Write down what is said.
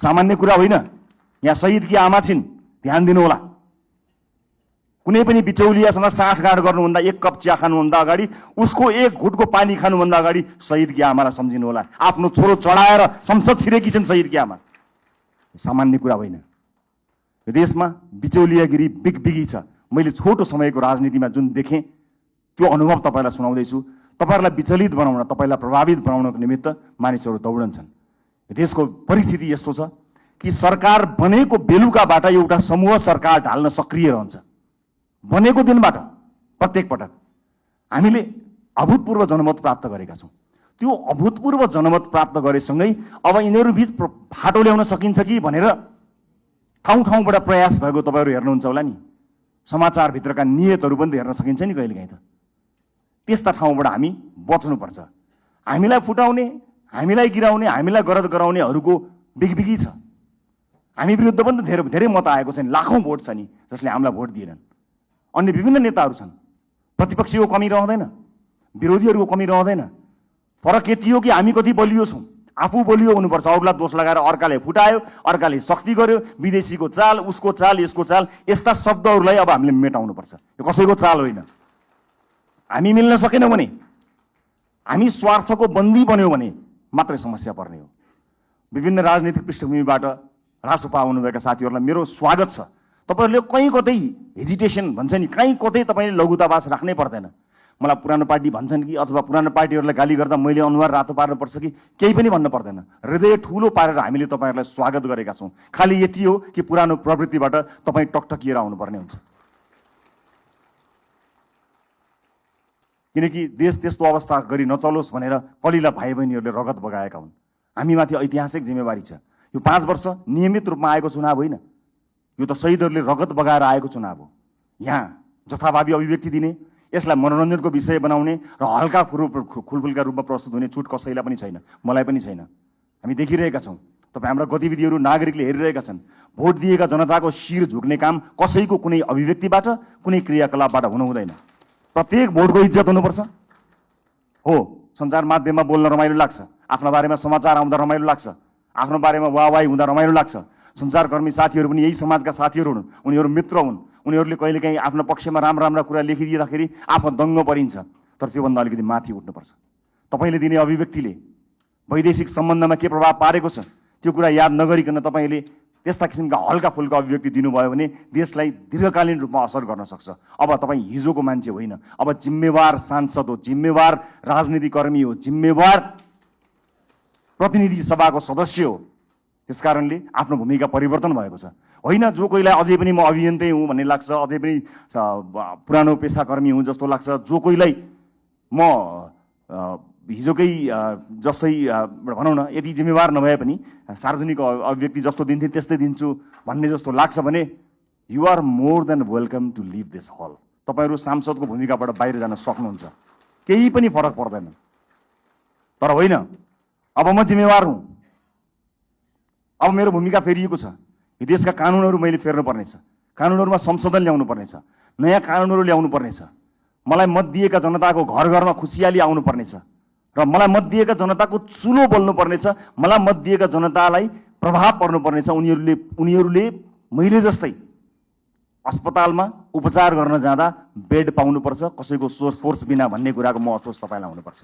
सामान्य कुरा होइन। यहाँ शहीदकी आमा छिन्, ध्यान दिनुहोला। कुनै पनि बिचौलियासँग साँठगाँठ गर्नुभन्दा, एक कप चिया खानुभन्दा अगाडि, उसको एक घुटको पानी खानुभन्दा अगाडि शहीदकी आमालाई सम्झिनु होला। आफ्नो छोरो चढाएर संसद छिरेकी छन् शहीदकी आमा। सामान्य कुरा होइन। यो देशमा बिचौलियागिरी बिगबिगी छ। मैले छोटो समयको राजनीतिमा जुन देखेँ त्यो अनुभव तपाईँलाई सुनाउँदैछु। तपाईँहरूलाई विचलित बनाउन, तपाईँलाई प्रभावित बनाउनको निमित्त मानिसहरू दौडन्छन्। देशको परिस्थिति यस्तो छ कि सरकार बनेको बेलुकाबाट एउटा समूह सरकार ढाल्न सक्रिय रहन्छ। बनेको दिनबाट प्रत्येक पटक हामीले अभूतपूर्व जनमत प्राप्त गरेका छौँ। त्यो अभूतपूर्व जनमत प्राप्त गरेसँगै अब यिनीहरू बीच फाटो ल्याउन सकिन्छ कि भनेर ठाउँ ठाउँबाट प्रयास भएको तपाईँहरू हेर्नुहुन्छ होला नि। समाचारभित्रका नियतहरू पनि हेर्न सकिन्छ नि कहिलेकाहीँ त। त्यस्ता ठाउँबाट हामी बच्नुपर्छ। हामीलाई फुटाउने, हामीलाई गिराउने, हामीलाई गरज गराउनेहरूको बिगबिगी छ। हामी विरुद्ध पनि त धेरै मत आएको छ नि, लाखौँ भोट छ नि जसले हामीलाई भोट दिएनन्। अन्य विभिन्न नेताहरू छन्। प्रतिपक्षीको कमी रहँदैन, विरोधीहरूको कमी रहँदैन। फरक यति हो कि हामी कति बलियो छौँ। आफू बलियो हुनुपर्छ, अरूलाई दोष लगाएर अर्काले फुटायो, अर्काले शक्ति गर्यो, विदेशीको चाल, उसको चाल, यसको चाल, यस्ता शब्दहरूलाई अब हामीले मेटाउनुपर्छ। यो कसैको चाल होइन। हामी मिल्न सकेनौँ भने, हामी स्वार्थको बन्दी बन्यौँ भने मात्रै समस्या पर्ने हो। विभिन्न राजनीतिक पृष्ठभूमिबाट रासोपा आउनुभएका साथीहरूलाई मेरो स्वागत छ। तपाईँहरूले कहीँ कतै हेजिटेसन भन्छ नि, कहीँ कतै तपाईँले लघुतावास राख्नै पर्दैन। मलाई पुरानो पार्टी भन्छन् कि अथवा पुरानो पार्टीहरूलाई गाली गर्दा मैले अनुहार रातो पार्नुपर्छ कि केही पनि भन्न पर्दैन। हृदय ठुलो पारेर हामीले तपाईँहरूलाई स्वागत गरेका छौँ। खालि यति हो कि पुरानो प्रवृत्तिबाट तपाईँ टकटकिएर आउनुपर्ने हुन्छ। किनकि देश त्यस्तो अवस्था गरी नचलोस् भनेर कलिला भाइ बहिनीहरूले रगत बगाएका हुन्। हामीमाथि ऐतिहासिक जिम्मेवारी छ। यो 5 वर्ष नियमित रूपमा आएको चुनाव होइन, यो त शहीदहरूले रगत बगाएर आएको चुनाव हो। यहाँ जथाभावी अभिव्यक्ति दिने, यसलाई मनोरञ्जनको विषय बनाउने र हल्का खुलफुलका रूपमा प्रस्तुत हुने छुट कसैलाई पनि छैन, मलाई पनि छैन। हामी देखिरहेका छौँ। तपाईँ हाम्रा गतिविधिहरू नागरिकले हेरिरहेका छन्। भोट दिएका जनताको शिर झुक्ने काम कसैको कुनै अभिव्यक्तिबाट, कुनै क्रियाकलापबाट हुनु हुँदैन। प्रत्येक भोटको इज्जत हुनुपर्छ। हो, सञ्चार माध्यममा बोल्न रमाइलो लाग्छ, आफ्नो बारेमा समाचार आउँदा रमाइलो लाग्छ, आफ्नो बारेमा वाहवाही हुँदा रमाइलो लाग्छ। सञ्चारकर्मी साथीहरू पनि यही समाजका साथीहरू हुन्, उनीहरू मित्र हुन्। उनीहरूले कहिलेकाहीँ आफ्नो पक्षमा राम्रा कुरा लेखिदिँदाखेरि आफू दङ्ग परिन्छ। तर त्योभन्दा अलिकति माथि उठ्नुपर्छ। तपाईँले दिने अभिव्यक्तिले वैदेशिक सम्बन्धमा के प्रभाव पारेको छ त्यो कुरा याद नगरिकन तपाईँले त्यस्ता किसिमका हल्का फुल्का अभिव्यक्ति दिनुभयो भने देशलाई दीर्घकालीन रूपमा असर गर्न सक्छ। अब तपाईँ हिजोको मान्छे होइन, अब जिम्मेवार सांसद हो, जिम्मेवार राजनीतिकर्मी हो, जिम्मेवार प्रतिनिधि सभाको सदस्य हो। त्यसकारणले आफ्नो भूमिका परिवर्तन भएको छ। होइन जो कोहीलाई अझै पनि म अभियन्तै हुँ भन्ने लाग्छ, अझै पनि पुरानो पेसाकर्मी हुँ जस्तो लाग्छ, जो कोहीलाई म हिजोकै जस्तै भनौँ न यदि जिम्मेवार नभए पनि सार्वजनिक अभिव्यक्ति जस्तो दिन्थे त्यस्तै दिन्छु भन्ने जस्तो लाग्छ भने you are more than welcome to leave this hall. तपाईँहरू सांसदको भूमिकाबाट बाहिर जान सक्नुहुन्छ, केही पनि फरक पर्दैन। तर होइन, अब म जिम्मेवार हुँ, अब मेरो भूमिका फेरिएको छ। यो देशका कानुनहरू मैले फेर्नु पर्नेछ, कानुनहरूमा संशोधन ल्याउनु पर्नेछ, नयाँ कानुनहरू ल्याउनु पर्नेछ। मलाई मत दिएका जनताको घर घरमा खुसियाली आउनु पर्नेछ र मलाई मत दिएका जनताको चुलो बोल्नु पर्नेछ। मलाई मत दिएका जनतालाई प्रभाव पर्नुपर्नेछ। उनीहरूले मैले जस्तै अस्पतालमा उपचार गर्न जाँदा बेड पाउनुपर्छ, कसैको सोर्स बिना भन्ने कुराको महसुस तपाईँलाई हुनुपर्छ।